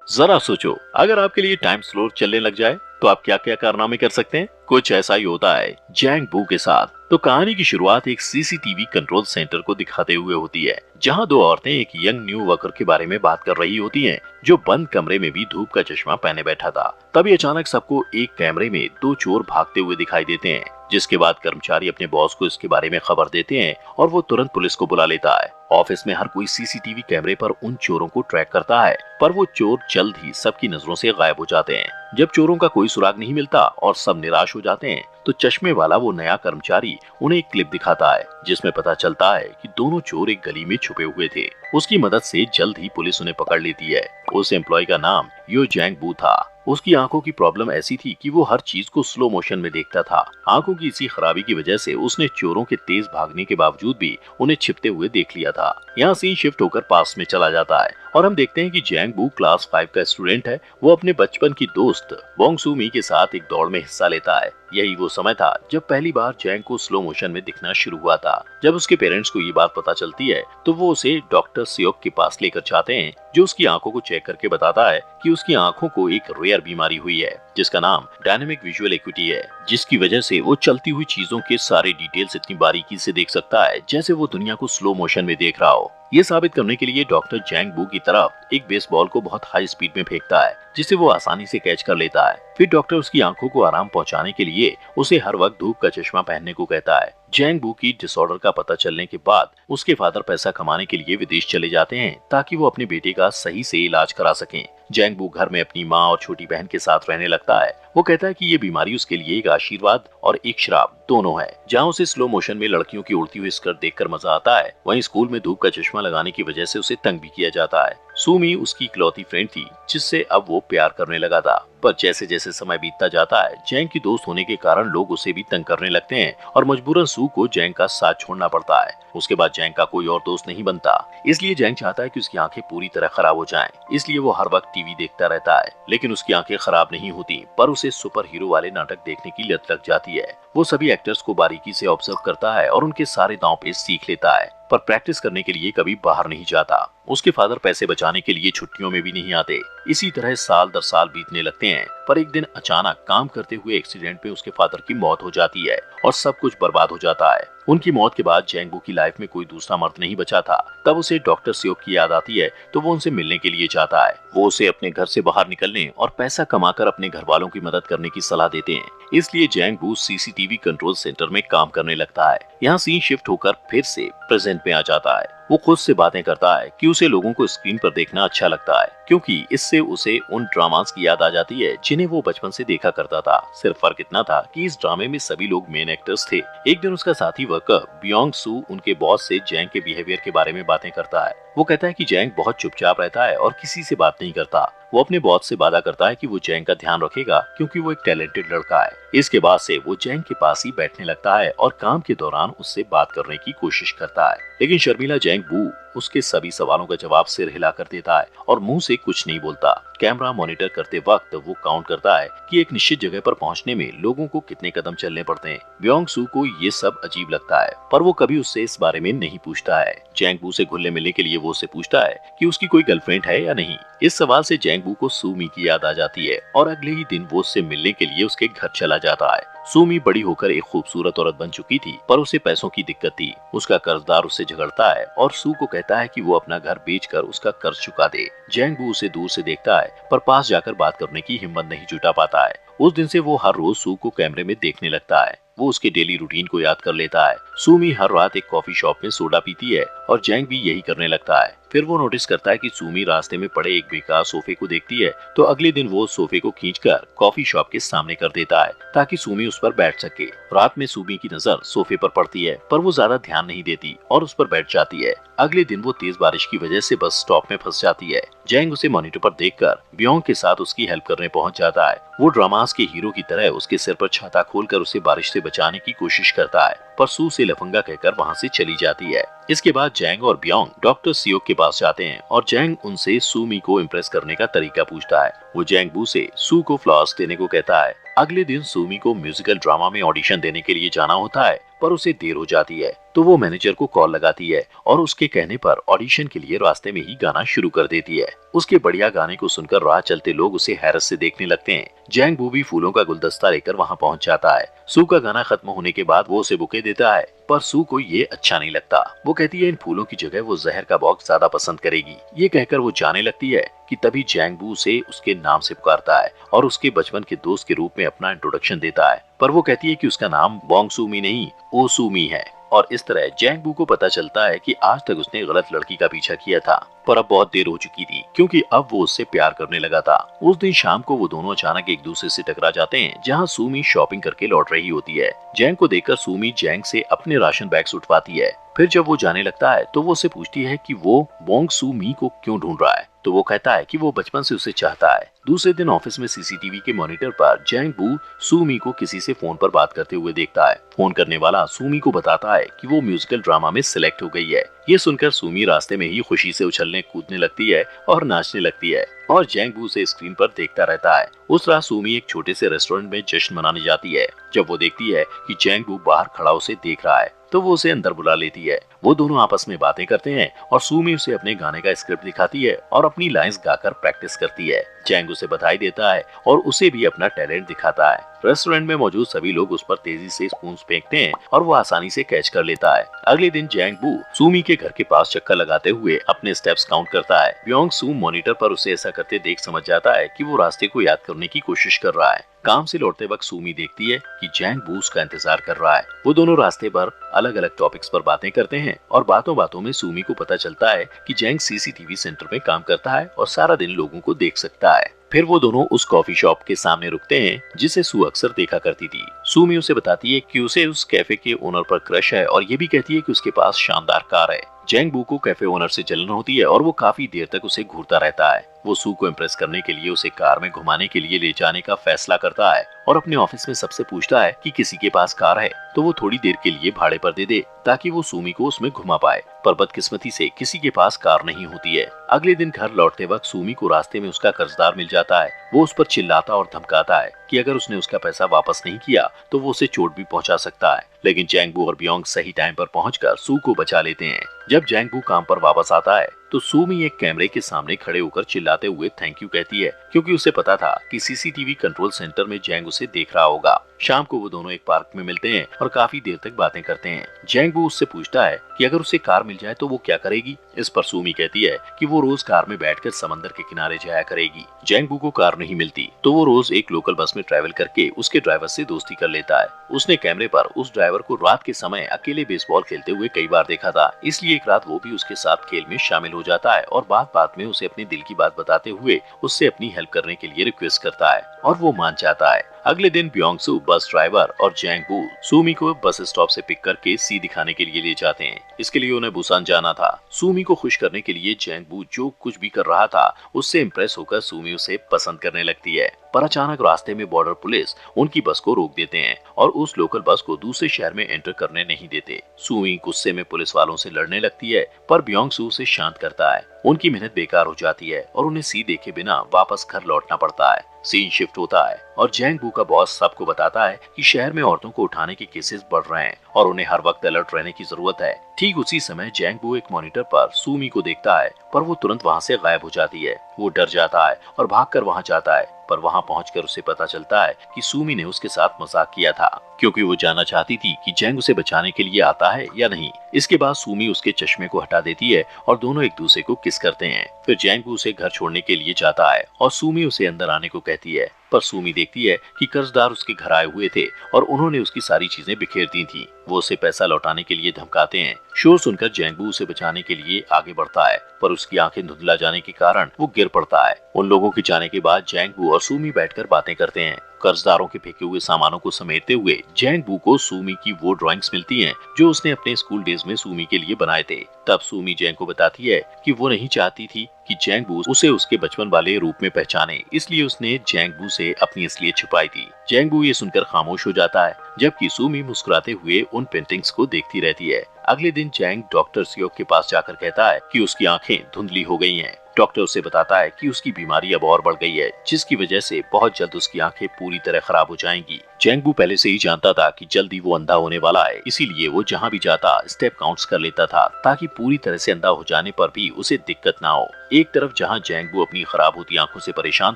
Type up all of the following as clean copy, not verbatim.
जरा सोचो, अगर आपके लिए टाइम स्लो चलने लग जाए तो आप क्या क्या कारनामे कर सकते हैं। कुछ ऐसा ही होता है जैंग बू के साथ। तो कहानी की शुरुआत एक सीसीटीवी कंट्रोल सेंटर को दिखाते हुए होती है, जहां दो औरतें एक यंग न्यू वर्कर के बारे में बात कर रही होती हैं, जो बंद कमरे में भी धूप का चश्मा पहने बैठा था। तभी अचानक सबको एक कैमरे में दो चोर भागते हुए दिखाई देते हैं, जिसके बाद कर्मचारी अपने बॉस को इसके बारे में खबर देते हैं और वो तुरंत पुलिस को बुला लेता है। ऑफिस में हर कोई सीसीटीवी कैमरे पर उन चोरों को ट्रैक करता है, पर वो चोर जल्द ही सबकी नजरों से गायब हो जाते हैं। जब चोरों का कोई सुराग नहीं मिलता और सब निराश हो जाते हैं, तो चश्मे वाला वो नया कर्मचारी उन्हें एक क्लिप दिखाता है, जिसमें पता चलता है कि दोनों चोर एक गली में छुपे हुए थे। उसकी मदद से जल्द ही पुलिस उन्हें पकड़ लेती है। उस एम्प्लॉय का नाम यो जैंग बू था। उसकी आंखों की प्रॉब्लम ऐसी थी कि वो हर चीज को स्लो मोशन में देखता था। आंखों की इसी खराबी की वजह से उसने चोरों के तेज भागने के बावजूद भी उन्हें छिपते हुए देख लिया था। यहाँ सीन शिफ्ट होकर पास में चला जाता है और हम देखते हैं कि जैंग बू क्लास 5 का स्टूडेंट है। वो अपने बचपन की दोस्त बोंग सू मी के साथ एक दौड़ में हिस्सा लेता है। यही वो समय था जब पहली बार जैंग को स्लो मोशन में दिखना शुरू हुआ था। जब उसके पेरेंट्स को ये बात पता चलती है, तो वो उसे डॉक्टर सियोक के पास लेकर जाते हैं, जो उसकी आंखों को चेक करके बताता है कि उसकी आंखों को एक रेयर बीमारी हुई है, जिसका नाम डायनेमिक विजुअल एक्यूटी है, जिसकी वजह से वो चलती हुई चीजों के सारे डिटेल्स इतनी बारीकी से देख सकता है जैसे वो दुनिया को स्लो मोशन में देख रहा हो। ये साबित करने के लिए डॉक्टर जैंग बू की तरफ एक बेसबॉल को बहुत हाई स्पीड में फेंकता है, जिसे वो आसानी से कैच कर लेता है। फिर डॉक्टर उसकी आंखों को आराम पहुंचाने के लिए उसे हर वक्त धूप का चश्मा पहनने को कहता है। जैंग बू की डिसऑर्डर का पता चलने के बाद उसके फादर पैसा कमाने के लिए विदेश चले जाते हैं, ताकि वो अपने बेटे का सही से इलाज करा सकें। जैंग बू घर में अपनी माँ और छोटी बहन के साथ रहने लगता है। वो कहता है कि ये बीमारी उसके लिए एक आशीर्वाद और एक श्राप दोनों है। जहाँ उसे स्लो मोशन में लड़कियों की उड़ती हुई स्कर्ट देखकर मजा आता है, वहीं स्कूल में धूप का चश्मा लगाने की वजह से उसे तंग भी किया जाता है। सूमी उसकी इकलौती फ्रेंड थी, जिससे अब वो प्यार करने लगा था। पर जैसे जैसे समय बीतता जाता है, जैंग की दोस्त होने के कारण लोग उसे भी तंग करने लगते हैं और मजबूरन सू को जैंग का साथ छोड़ना पड़ता है। उसके बाद जैंग का कोई और दोस्त नहीं बनता, इसलिए जैंग चाहता है कि उसकी आंखें पूरी तरह खराब हो जाएं। इसलिए वो हर वक्त टीवी देखता रहता है, लेकिन उसकी आंखें खराब नहीं होती, पर उसे सुपर हीरो वाले नाटक देखने की लत लग जाती है। वो सभी एक्टर्स को बारीकी से ऑब्जर्व करता है और उनके सारे दांव पेच सीख लेता है, पर प्रैक्टिस करने के लिए कभी बाहर नहीं जाता। उसके फादर पैसे बचाने के लिए छुट्टियों में भी नहीं आते। इसी तरह साल दर साल बीतने लगते हैं, पर एक दिन अचानक काम करते हुए एक्सीडेंट में उसके फादर की मौत हो जाती है और सब कुछ बर्बाद हो जाता है। उनकी मौत के बाद जैंग बू की लाइफ में कोई दूसरा मर्द नहीं बचा था। तब उसे डॉक्टर सियोक की याद आती है, तो वो उनसे मिलने के लिए जाता है। वो उसे अपने घर से बाहर निकलने और पैसा कमाकर अपने घर वालों की मदद करने की सलाह देते हैं। इसलिए जैंग बू सीसीटीवी कंट्रोल सेंटर में काम करने लगता है। यहाँ सीन शिफ्ट होकर फिर से प्रेजेंट में आ जाता है। वो खुद से बातें करता है कि उसे लोगों को स्क्रीन पर देखना अच्छा लगता है, क्योंकि इससे उसे उन ड्रामास की याद आ जाती है जिन्हें वो बचपन से देखा करता था। सिर्फ फर्क इतना था कि इस ड्रामे में सभी लोग मेन एक्टर्स थे। एक दिन उसका साथी वर्कर बियोंग सू उनके बॉस से जैंग के बिहेवियर के बारे में बातें करता है। वो कहता है कि जैंग बहुत चुपचाप रहता है और किसी से बात नहीं करता। वो अपने बॉस से वादा करता है कि वो जैंग का ध्यान रखेगा, क्योंकि वो एक टैलेंटेड लड़का है। इसके बाद से वो जैंग के पास ही बैठने लगता है और काम के दौरान उससे बात करने की कोशिश करता है। लेकिन शर्मिला जैंग बू उसके सभी सवालों का जवाब सिर हिलाकर देता है और मुंह से कुछ नहीं बोलता। कैमरा मॉनिटर करते वक्त वो काउंट करता है कि एक निश्चित जगह पर पहुंचने में लोगों को कितने कदम चलने पड़ते हैं। ब्योंग सू को ये सब अजीब लगता है, पर वो कभी उससे इस बारे में नहीं पूछता है। जैंग बू से घुलने मिलने के लिए वो उससे पूछता है कि उसकी कोई गर्लफ्रेंड है या नहीं। इस सवाल से जैंग बू को सूमी की याद आ जाती है और अगले ही दिन वो उससे मिलने के लिए उसके घर चला जाता है। सूमी बड़ी होकर एक खूबसूरत औरत बन चुकी थी, पर उसे पैसों की दिक्कत थी। उसका कर्जदार उससे झगड़ता है और सू को कहता है कि वो अपना घर बेचकर उसका कर्ज चुका दे। जैंग बू उसे दूर से देखता है, पर पास जाकर बात करने की हिम्मत नहीं जुटा पाता है। उस दिन से वो हर रोज सू को कैमरे में देखने लगता है। वो उसके डेली रूटीन को याद कर लेता है। सूमी हर रात एक कॉफी शॉप में सोडा पीती है और जैंग भी यही करने लगता है। फिर वो नोटिस करता है कि सूमी रास्ते में पड़े एक बेकार सोफे को देखती है, तो अगले दिन वो सोफे को खींचकर कॉफी शॉप के सामने कर देता है, ताकि सूमी उस पर बैठ सके। रात में सूमी की नजर सोफे पर पड़ती है, पर वो ज्यादा ध्यान नहीं देती और उस पर बैठ जाती है। अगले दिन वो तेज बारिश की वजह से बस स्टॉप में फंस जाती है। जैंग उसे मॉनिटर पर देखकर बियोंग के साथ उसकी हेल्प करने पहुंच जाता है। वो ड्रामास के हीरो की तरह उसके सिर पर छाता खोलकर उसे बारिश से बचाने की कोशिश करता है, पर सू से लफंगा कहकर वहाँ से चली जाती है। इसके बाद जैंग और बियोंग डॉक्टर सियोक के पास जाते हैं और जैंग उनसे सूमी को इम्प्रेस करने का तरीका पूछता है। वो जैंग बू से सू को फ्लावर्स देने को कहता है। अगले दिन सूमी को म्यूजिकल ड्रामा में ऑडिशन देने के लिए जाना होता है, पर उसे देर हो जाती है। तो वो मैनेजर को कॉल लगाती है और उसके कहने पर ऑडिशन के लिए रास्ते में ही गाना शुरू कर देती है। उसके बढ़िया गाने को सुनकर राह चलते लोग उसे हैरत से देखने लगते हैं। जैंग बू भी फूलों का गुलदस्ता लेकर वहां पहुंच जाता है। सू का गाना खत्म होने के बाद वो उसे बुके देता है, पर सू को ये अच्छा नहीं लगता। वो कहती है इन फूलों की जगह वो जहर का बॉक्स ज्यादा पसंद करेगी। ये कहकर वो जाने लगती है कि तभी जैंग बू उसे उसके नाम से पुकारता है और उसके बचपन के दोस्त के रूप में अपना इंट्रोडक्शन देता है। पर वो कहती है कि उसका नाम बोंग सूमी नहीं, ओ सूमी है। और इस तरह जैंग बू को पता चलता है कि आज तक उसने गलत लड़की का पीछा किया था, पर अब बहुत देर हो चुकी थी क्योंकि अब वो उससे प्यार करने लगा था। उस दिन शाम को वो दोनों अचानक एक दूसरे से टकरा जाते हैं, जहां सूमी शॉपिंग करके लौट रही होती है। जैंग को देखकर सूमी जैंग से अपने राशन बैग्स उठवाती है। फिर जब वो जाने लगता है तो वो उससे पूछती है कि वो बोंग सूमी को क्यों ढूंढ रहा है, तो वो कहता है कि वो बचपन से उसे चाहता है। दूसरे दिन ऑफिस में सीसीटीवी के मॉनिटर पर जैंग बू सूमी को किसी से फोन पर बात करते हुए देखता है। फोन करने वाला सूमी को बताता है कि वो म्यूजिकल ड्रामा में सिलेक्ट हो गई है। ये सुनकर सूमी रास्ते में ही खुशी से उछलने कूदने लगती है और नाचने लगती है और जैंग बू उसे स्क्रीन पर देखता रहता है। उस रात सूमी एक छोटे से रेस्टोरेंट में जश्न मनाने जाती है। जब वो देखती है कि जैंग बू बाहर खड़ा उसे देख रहा है तो वो उसे अंदर बुला लेती है। वो दोनों आपस में बातें करते हैं और सूमी उसे अपने गाने का स्क्रिप्ट दिखाती है और अपनी लाइंस गाकर प्रैक्टिस करती है। जैंग उसे बधाई देता है और उसे भी अपना टैलेंट दिखाता है। रेस्टोरेंट में मौजूद सभी लोग उस पर तेजी से स्पून फेंकते हैं और वो आसानी से कैच कर लेता है। अगले दिन जैंग बू सूमी के घर के पास चक्कर लगाते हुए अपने स्टेप्स काउंट करता है। ब्योंग सू मॉनिटर पर उसे ऐसा करते देख समझ जाता है कि वो रास्ते को याद करने की कोशिश कर रहा है। काम से लौटते वक्त सूमी देखती है कि जैंग बू उसका इंतजार कर रहा है। वो दोनों रास्ते पर अलग अलग टॉपिक्स पर बातें करते हैं और बातों बातों में सूमी को पता चलता है कि जैंग सीसीटीवी सेंटर में काम करता है और सारा दिन लोगों को देख सकता है। फिर वो दोनों उस कॉफी शॉप के सामने रुकते हैं जिसे सू अक्सर देखा करती थी। सूमी उसे बताती है कि उसे उस कैफे के ओनर पर क्रश है और ये भी कहती है कि उसके पास शानदार कार है। जैंग बू को कैफे ओनर से जलन होती है और वो काफी देर तक उसे घूरता रहता है। वो सू को इम्प्रेस करने के लिए उसे कार में घुमाने के लिए ले जाने का फैसला करता है और अपने ऑफिस में सबसे पूछता है कि किसी के पास कार है तो वो थोड़ी देर के लिए भाड़े पर दे दे ताकि वो सूमी को उसमें घुमा पाए। पर बदकिस्मती से किसी के पास कार नहीं होती है। अगले दिन घर लौटते वक्त सूमी को रास्ते में उसका कर्जदार मिल जाता है। वो उस पर चिल्लाता और धमकाता है कि अगर उसने उसका पैसा वापस नहीं किया तो वो उसे चोट भी पहुंचा सकता है। लेकिन जैंग बू और ब्योंग सही टाइम पर पहुंचकर सू को बचा लेते हैं। जब जैंग बू काम पर वापस आता है तो सूमी एक कैमरे के सामने खड़े होकर चिल्लाते हुए थैंक यू कहती है, क्योंकि उसे पता था कि सीसीटीवी कंट्रोल सेंटर में जैंग उसे देख रहा होगा। शाम को वो दोनों एक पार्क में मिलते हैं और काफी देर तक बातें करते हैं। जैंग बू उससे पूछता है कि अगर उसे कार मिल जाए तो वो क्या करेगी। इस पर सूमी कहती है कि वो रोज कार में बैठकर समंदर के किनारे जाया करेगी। जैंग बू को कार नहीं मिलती तो वो रोज एक लोकल बस में ट्रैवल करके उसके ड्राइवर से दोस्ती कर लेता है। उसने कैमरे पर उस ड्राइवर को रात के समय अकेले बेसबॉल खेलते हुए कई बार देखा था, इसलिए एक रात वो भी उसके साथ खेल में शामिल हो जाता है और बात बात में उसे अपनी दिल की बात बताते हुए उससे अपनी हेल्प करने के लिए रिक्वेस्ट करता है और वो मान जाता है। अगले दिन ब्योंग सू बस ड्राइवर और जैंग बू सूमी को बस स्टॉप से पिक करके सी दिखाने के लिए ले जाते हैं। इसके लिए उन्हें बुसान जाना था। सूमी को खुश करने के लिए जैंग बू जो कुछ भी कर रहा था उससे इम्प्रेस होकर सूमी उसे पसंद करने लगती है। पर अचानक रास्ते में बॉर्डर पुलिस उनकी बस को रोक देते हैं और उस लोकल बस को दूसरे शहर में एंटर करने नहीं देते। सूमी गुस्से में पुलिस वालों से लड़ने लगती है पर ब्योंग सू उसे शांत करता है। उनकी मेहनत बेकार हो जाती है और उन्हें सी देखे बिना वापस घर लौटना पड़ता है। सीन शिफ्ट होता है और जैंग बू का बॉस सबको बताता है कि शहर में औरतों को उठाने के केसेस बढ़ रहे हैं और उन्हें हर वक्त अलर्ट रहने की जरूरत है। ठीक उसी समय जैंग बू एक मॉनिटर पर सूमी को देखता है पर वो तुरंत वहाँ से गायब हो जाती है। वो डर जाता है और भागकर वहाँ जाता है पर वहाँ पहुंचकर उसे पता चलता है कि सूमी ने उसके साथ मजाक किया था, क्योंकि वो जानना चाहती थी कि जैंग उसे बचाने के लिए आता है या नहीं। इसके बाद सूमी उसके चश्मे को हटा देती है और दोनों एक दूसरे को किस करते हैं। फिर जैंग बू उसे घर छोड़ने के लिए जाता है और सूमी उसे अंदर आने को कहती है, पर सूमी देखती है कि कर्जदार उसके घर आए हुए थे और उन्होंने उसकी सारी चीजें बिखेर दी थी। वो उसे पैसा लौटाने के लिए धमकाते हैं। शोर सुनकर जैंग बू उसे बचाने के लिए आगे बढ़ता है पर उसकी आंखें धुंधला जाने के कारण वो गिर पड़ता है। उन लोगों के जाने के बाद जैंग बू और सूमी बैठकर बातें करते हैं। कर्जदारों के फेंके हुए सामानों को समेटते हुए जैंग बू को सूमी की वो ड्राइंग्स मिलती हैं जो उसने अपने स्कूल डेज में सूमी के लिए बनाए थे। तब सूमी जैंग को बताती है कि वो नहीं चाहती थी कि जैंग बू उसे उसके बचपन वाले रूप में पहचाने, इसलिए उसने जैंग बू से अपनी असलियत छुपाई थी। जैंग बू ये सुनकर खामोश हो जाता है जबकि सूमी मुस्कुराते हुए उन पेंटिंग्स को देखती रहती है। अगले दिन जैंग डॉक्टर सियोक के पास जाकर कहता है कि उसकी आंखें धुंधली हो गई हैं। डॉक्टर उसे बताता है कि उसकी बीमारी अब और बढ़ गई है जिसकी वजह से बहुत जल्द उसकी आंखें पूरी तरह खराब हो जाएंगी। जैंगबू पहले से ही जानता था कि जल्दी वो अंधा होने वाला है, इसीलिए वो जहाँ भी जाता स्टेप काउंट्स कर लेता था ताकि पूरी तरह से अंधा हो जाने पर भी उसे दिक्कत ना हो। एक तरफ जहाँ जैंगबू अपनी खराब होती आंखों से परेशान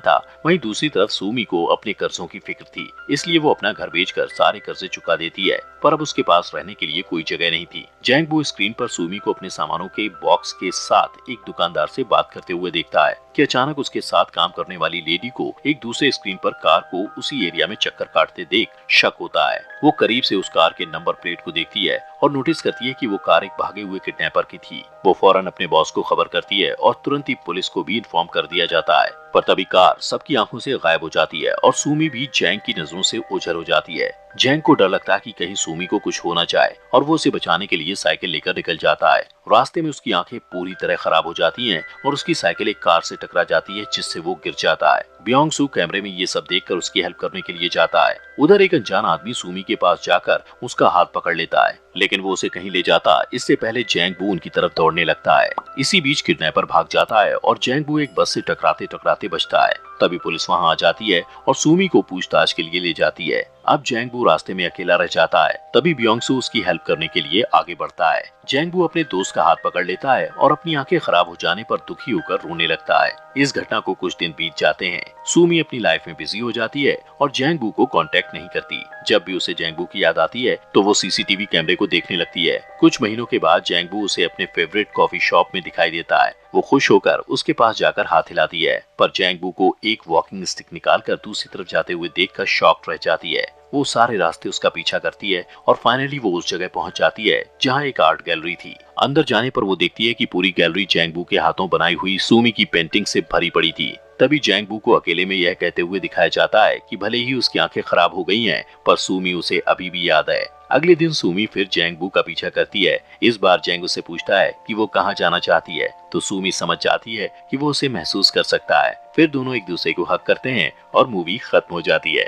था, वहीं दूसरी तरफ सूमी को अपने कर्जों की फिक्र थी, इसलिए वो अपना घर बेचकर सारे कर्जे चुका देती है। पर अब उसके पास रहने के लिए कोई जगह नहीं थी। जैंगबू स्क्रीन पर सूमी को अपने सामानों के बॉक्स के साथ एक दुकानदार से बात करते हुए देखता है कि अचानक उसके साथ काम करने वाली लेडी को एक दूसरे स्क्रीन पर कार को उसी एरिया में चक्कर काटते देख शक होता है। वो करीब से उस कार के नंबर प्लेट को देखती है और नोटिस करती है कि वो कार एक भागे हुए किडनैपर की थी। वो फौरन अपने बॉस को खबर करती है और तुरंत ही पुलिस को भी इन्फॉर्म कर दिया जाता है। पर तभी कार सबकी आंखों से गायब हो जाती है और सूमी भी जैंग की नजरों से ओझल हो जाती है। जैंग को डर लगता है कि कहीं सूमी को कुछ हो ना जाए और वो उसे बचाने के लिए साइकिल लेकर निकल जाता है। रास्ते में उसकी आंखें पूरी तरह खराब हो जाती हैं और उसकी साइकिल एक कार से टकरा जाती है, जिससे वो गिर जाता है। ब्योंग सू कैमरे में ये सब देखकर उसकी हेल्प करने के लिए जाता है। उधर एक अनजान आदमी सूमी के पास जाकर उसका हाथ पकड़ लेता है, लेकिन वो उसे कहीं ले जाता इससे पहले जैंगबू उनकी तरफ दौड़ने लगता है। इसी बीच किडनैपर भाग जाता है और जैंगबू एक बस से टकराते टकराते बचता है। तभी पुलिस वहां आ जाती है और सूमी को पूछताछ के लिए ले जाती है। अब जैंगबू रास्ते में अकेला रह जाता है। तभी ब्योंगसू उसकी हेल्प करने के लिए आगे बढ़ता है। जैंगबू अपने दोस्त का हाथ पकड़ लेता है और अपनी आंखें खराब हो जाने पर दुखी होकर रोने लगता है। इस घटना को कुछ दिन बीत जाते हैं। सूमी अपनी लाइफ में बिजी हो जाती है और जैंगबू को कांटेक्ट नहीं करती। जब भी उसे जैंगबू की याद आती है तो वो सीसीटीवी कैमरे को देखने लगती है। कुछ महीनों के बाद जैंगबू उसे अपने फेवरेट कॉफी शॉप में दिखाई देता है। वो खुश होकर उसके पास जाकर हाथ हिलाती है, पर जैंगबू को एक वॉकिंग स्टिक निकालकर दूसरी तरफ जाते हुए देखकर शॉक्ड रह जाती है। वो सारे रास्ते उसका पीछा करती है और फाइनली वो उस जगह पहुंच जाती है जहां एक आर्ट गैलरी थी। अंदर जाने पर वो देखती है कि पूरी गैलरी जैंगबू के हाथों बनाई हुई सूमी की पेंटिंग से भरी पड़ी थी। तभी जैंगबू को अकेले में यह कहते हुए दिखाया जाता है कि भले ही उसकी आंखें खराब हो गई हैं, पर सूमी उसे अभी भी याद है। अगले दिन सूमी फिर जैंगबू का पीछा करती है। इस बार जैंग उससे पूछता है कि वो कहाँ जाना चाहती है, तो सूमी समझ जाती है कि वो उसे महसूस कर सकता है। फिर दोनों एक दूसरे को हक करते हैं और मूवी खत्म हो जाती है।